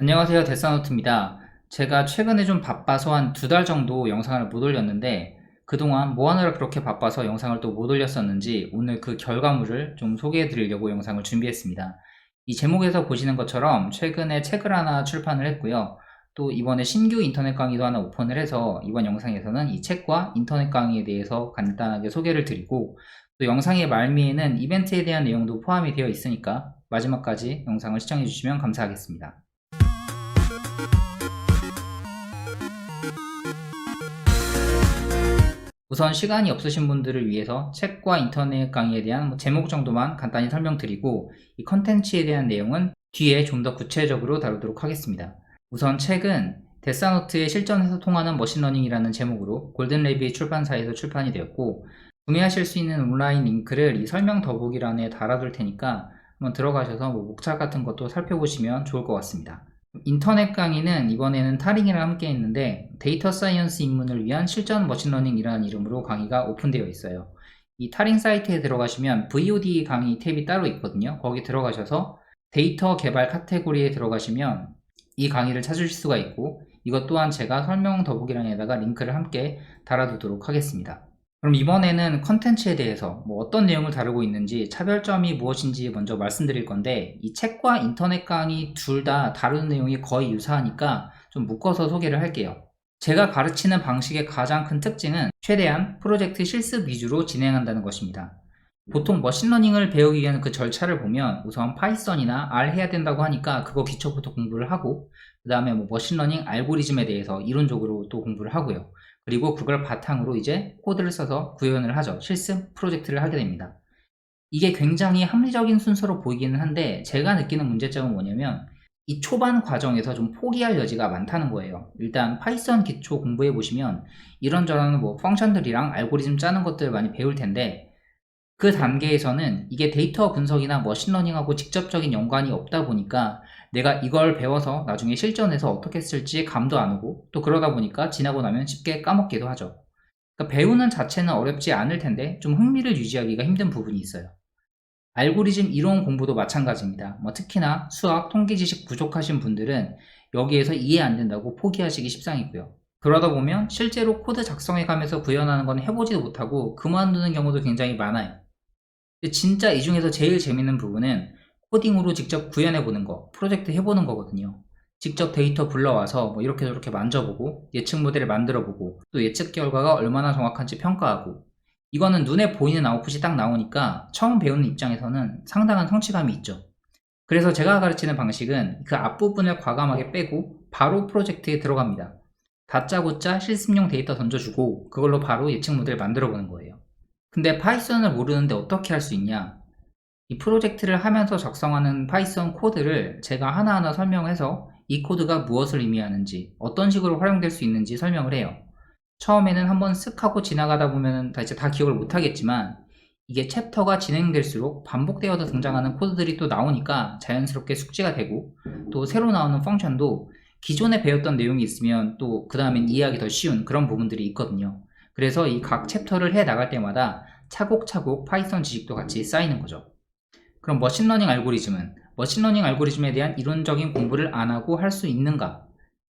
안녕하세요, 데스노트입니다. 제가 최근에 좀 바빠서 한 2달 정도 영상을 못 올렸는데 그동안 뭐 하느라 그렇게 바빠서 영상을 또 못 올렸었는지 오늘 그 결과물을 좀 소개해 드리려고 영상을 준비했습니다. 이 제목에서 보시는 것처럼 최근에 책을 하나 출판을 했고요. 또 이번에 신규 인터넷 강의도 하나 오픈을 해서 이번 영상에서는 이 책과 인터넷 강의에 대해서 간단하게 소개를 드리고 또 영상의 말미에는 이벤트에 대한 내용도 포함이 되어 있으니까 마지막까지 영상을 시청해 주시면 감사하겠습니다. 우선 시간이 없으신 분들을 위해서 책과 인터넷 강의에 대한 제목 정도만 간단히 설명드리고 이 컨텐츠에 대한 내용은 뒤에 좀 더 구체적으로 다루도록 하겠습니다. 우선 책은 데스노트의 실전에서 통하는 머신러닝이라는 제목으로 골든레비 출판사에서 출판이 되었고, 구매하실 수 있는 온라인 링크를 이 설명 더보기란에 달아둘 테니까 한번 들어가셔서 목차 같은 것도 살펴보시면 좋을 것 같습니다. 인터넷 강의는 이번에는 타링이랑 함께 했는데 데이터 사이언스 입문을 위한 실전 머신러닝이라는 이름으로 강의가 오픈되어 있어요. 이 타링 사이트에 들어가시면 VOD 강의 탭이 따로 있거든요. 거기 들어가셔서 데이터 개발 카테고리에 들어가시면 이 강의를 찾으실 수가 있고, 이것 또한 제가 설명 더보기란에다가 링크를 함께 달아두도록 하겠습니다. 그럼 이번에는 컨텐츠에 대해서 어떤 내용을 다루고 있는지, 차별점이 무엇인지 먼저 말씀드릴 건데, 이 책과 인터넷 강의 둘 다 다루는 내용이 거의 유사하니까 좀 묶어서 소개를 할게요. 제가 가르치는 방식의 가장 큰 특징은 최대한 프로젝트 실습 위주로 진행한다는 것입니다. 보통 머신러닝을 배우기 위한 그 절차를 보면 우선 파이썬이나 R 해야 된다고 하니까 그거 기초부터 공부를 하고, 그 다음에 머신러닝 알고리즘에 대해서 이론적으로 또 공부를 하고요. 그리고 그걸 바탕으로 이제 코드를 써서 구현을 하죠. 실습 프로젝트를 하게 됩니다. 이게 굉장히 합리적인 순서로 보이기는 한데, 제가 느끼는 문제점은 뭐냐면 이 초반 과정에서 좀 포기할 여지가 많다는 거예요. 일단 파이썬 기초 공부해 보시면 이런저런 펑션들이랑 알고리즘 짜는 것들 많이 배울 텐데, 그 단계에서는 이게 데이터 분석이나 머신러닝하고 직접적인 연관이 없다 보니까 내가 이걸 배워서 나중에 실전에서 어떻게 쓸지 감도 안 오고, 또 그러다 보니까 지나고 나면 쉽게 까먹기도 하죠. 그러니까 배우는 자체는 어렵지 않을 텐데 좀 흥미를 유지하기가 힘든 부분이 있어요. 알고리즘 이론 공부도 마찬가지입니다. 특히나 수학, 통계 지식 부족하신 분들은 여기에서 이해 안 된다고 포기하시기 십상이고요. 그러다 보면 실제로 코드 작성해 가면서 구현하는 건 해보지도 못하고 그만두는 경우도 굉장히 많아요. 근데 진짜 이 중에서 제일 재밌는 부분은 코딩으로 직접 구현해보는 거, 프로젝트 해보는 거거든요. 직접 데이터 불러와서 이렇게 저렇게 만져보고 예측 모델을 만들어보고 또 예측 결과가 얼마나 정확한지 평가하고, 이거는 눈에 보이는 아웃풋이 딱 나오니까 처음 배우는 입장에서는 상당한 성취감이 있죠. 그래서 제가 가르치는 방식은 그 앞부분을 과감하게 빼고 바로 프로젝트에 들어갑니다. 다짜고짜 실습용 데이터 던져주고 그걸로 바로 예측 모델 만들어보는 거예요. 근데 파이썬을 모르는데 어떻게 할 수 있냐? 이 프로젝트를 하면서 작성하는 파이썬 코드를 제가 하나하나 설명해서 이 코드가 무엇을 의미하는지, 어떤 식으로 활용될 수 있는지 설명을 해요. 처음에는 한번 쓱 하고 지나가다 보면 이제 다 기억을 못 하겠지만, 이게 챕터가 진행될수록 반복되어서 등장하는 코드들이 또 나오니까 자연스럽게 숙지가 되고, 또 새로 나오는 펑션도 기존에 배웠던 내용이 있으면 또 그 다음엔 이해하기 더 쉬운 그런 부분들이 있거든요. 그래서 이 각 챕터를 해 나갈 때마다 차곡차곡 파이썬 지식도 같이 쌓이는 거죠. 그럼 머신러닝 알고리즘에 대한 이론적인 공부를 안 하고 할 수 있는가?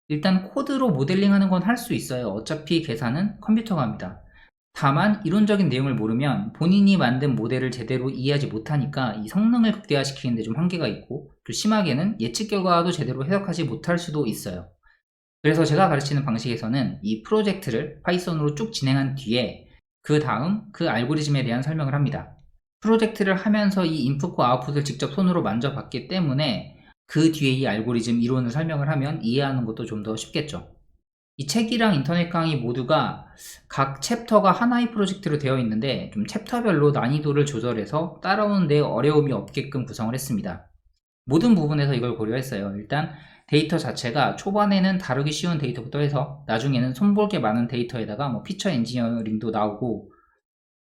일단 코드로 모델링 하는 건 할 수 있어요. 어차피 계산은 컴퓨터가 합니다. 다만 이론적인 내용을 모르면 본인이 만든 모델을 제대로 이해하지 못하니까 이 성능을 극대화시키는 데 좀 한계가 있고, 또 심하게는 예측 결과도 제대로 해석하지 못할 수도 있어요. 그래서 제가 가르치는 방식에서는 이 프로젝트를 파이썬으로 쭉 진행한 뒤에 그 다음 그 알고리즘에 대한 설명을 합니다. 프로젝트를 하면서 이 인풋과 아웃풋을 직접 손으로 만져봤기 때문에 그 뒤에 이 알고리즘 이론을 설명을 하면 이해하는 것도 좀 더 쉽겠죠. 이 책이랑 인터넷 강의 모두가 각 챕터가 하나의 프로젝트로 되어 있는데 좀 챕터별로 난이도를 조절해서 따라오는 데 어려움이 없게끔 구성을 했습니다. 모든 부분에서 이걸 고려했어요. 일단 데이터 자체가 초반에는 다루기 쉬운 데이터부터 해서 나중에는 손볼 게 많은 데이터에다가 피처 엔지니어링도 나오고,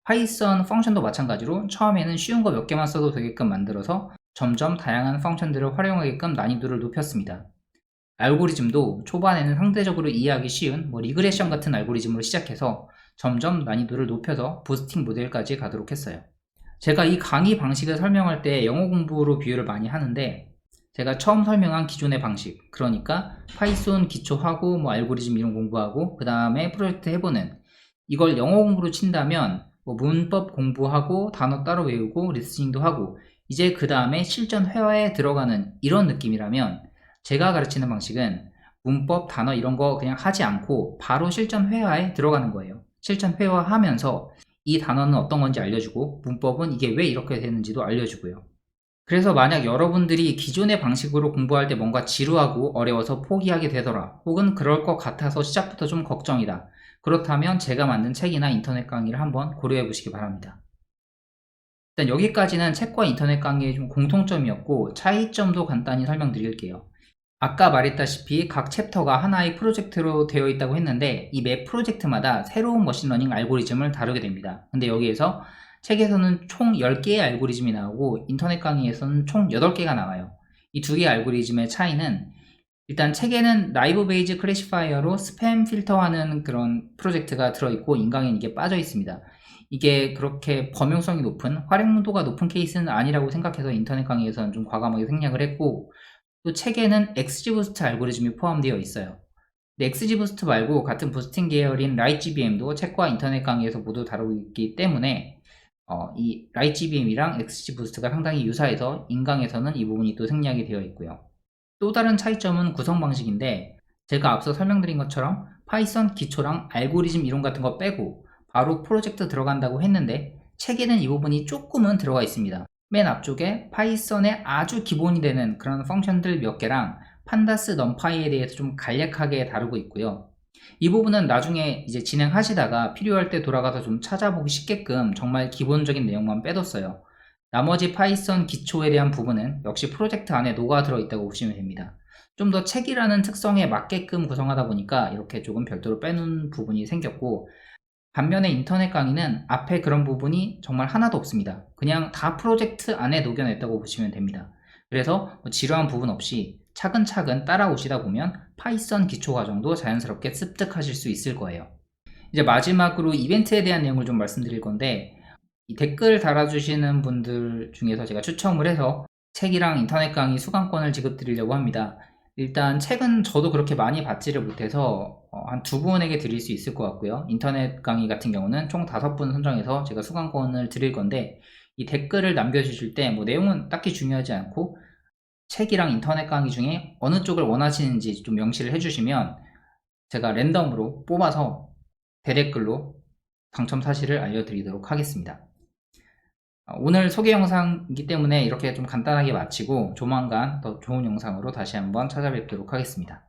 파이썬 펑션도 마찬가지로 처음에는 쉬운 거 몇 개만 써도 되게끔 만들어서 점점 다양한 펑션들을 활용하게끔 난이도를 높였습니다. 알고리즘도 초반에는 상대적으로 이해하기 쉬운 리그레션 같은 알고리즘으로 시작해서 점점 난이도를 높여서 부스팅 모델까지 가도록 했어요. 제가 이 강의 방식을 설명할 때 영어 공부로 비유를 많이 하는데, 제가 처음 설명한 기존의 방식, 그러니까 파이썬 기초하고 뭐 알고리즘 이론 공부하고 그 다음에 프로젝트 해보는, 이걸 영어 공부로 친다면 뭐 문법 공부하고 단어 따로 외우고 리스닝도 하고 이제 그 다음에 실전 회화에 들어가는 이런 느낌이라면, 제가 가르치는 방식은 문법, 단어 이런 거 그냥 하지 않고 바로 실전 회화에 들어가는 거예요. 실전 회화하면서 이 단어는 어떤 건지 알려주고 문법은 이게 왜 이렇게 되는지도 알려주고요. 그래서 만약 여러분들이 기존의 방식으로 공부할 때 뭔가 지루하고 어려워서 포기하게 되더라, 혹은 그럴 것 같아서 시작부터 좀 걱정이다, 그렇다면 제가 만든 책이나 인터넷 강의를 한번 고려해 보시기 바랍니다. 일단 여기까지는 책과 인터넷 강의의 좀 공통점이었고 차이점도 간단히 설명드릴게요. 아까 말했다시피 각 챕터가 하나의 프로젝트로 되어 있다고 했는데 이 매 프로젝트마다 새로운 머신러닝 알고리즘을 다루게 됩니다. 근데 여기에서 책에서는 총 10개의 알고리즘이 나오고 인터넷 강의에서는 총 8개가 나와요. 이 두 개의 알고리즘의 차이는, 일단 책에는 라이브 베이즈 클래시파이어로 스팸 필터하는 그런 프로젝트가 들어있고 인강에는 이게 빠져 있습니다. 이게 그렇게 범용성이 높은, 활용도가 높은 케이스는 아니라고 생각해서 인터넷 강의에서는 좀 과감하게 생략을 했고, 또 책에는 XGBoost 알고리즘이 포함되어 있어요. 근데 XGBoost 말고 같은 부스팅 계열인 RightGBM도 책과 인터넷 강의에서 모두 다루고 있기 때문에 이 RightGBM이랑 XGBoost가 상당히 유사해서 인강에서는 이 부분이 또 생략이 되어 있고요. 또 다른 차이점은 구성 방식인데, 제가 앞서 설명드린 것처럼 파이썬 기초랑 알고리즘 이론 같은 거 빼고 바로 프로젝트 들어간다고 했는데 책에는 이 부분이 조금은 들어가 있습니다. 맨 앞쪽에 파이썬의 아주 기본이 되는 그런 펑션들 몇 개랑 판다스 넘파이에 대해서 좀 간략하게 다루고 있고요. 이 부분은 나중에 이제 진행하시다가 필요할 때 돌아가서 좀 찾아보기 쉽게끔 정말 기본적인 내용만 빼뒀어요. 나머지 파이썬 기초에 대한 부분은 역시 프로젝트 안에 녹아들어 있다고 보시면 됩니다. 좀 더 책이라는 특성에 맞게끔 구성하다 보니까 이렇게 조금 별도로 빼놓은 부분이 생겼고, 반면에 인터넷 강의는 앞에 그런 부분이 정말 하나도 없습니다. 그냥 다 프로젝트 안에 녹여냈다고 보시면 됩니다. 그래서 뭐 지루한 부분 없이 차근차근 따라오시다 보면 파이썬 기초 과정도 자연스럽게 습득하실 수 있을 거예요. 이제 마지막으로 이벤트에 대한 내용을 좀 말씀드릴 건데, 이 댓글 달아주시는 분들 중에서 제가 추첨을 해서 책이랑 인터넷 강의 수강권을 지급드리려고 합니다. 일단 책은 저도 그렇게 많이 받지를 못해서 한 2분에게 드릴 수 있을 것 같고요. 인터넷 강의 같은 경우는 총 5분 선정해서 제가 수강권을 드릴 건데, 이 댓글을 남겨주실 때 뭐 내용은 딱히 중요하지 않고 책이랑 인터넷 강의 중에 어느 쪽을 원하시는지 좀 명시를 해주시면 제가 랜덤으로 뽑아서 대댓글로 당첨 사실을 알려드리도록 하겠습니다. 오늘 소개 영상이기 때문에 이렇게 좀 간단하게 마치고 조만간 더 좋은 영상으로 다시 한번 찾아뵙도록 하겠습니다.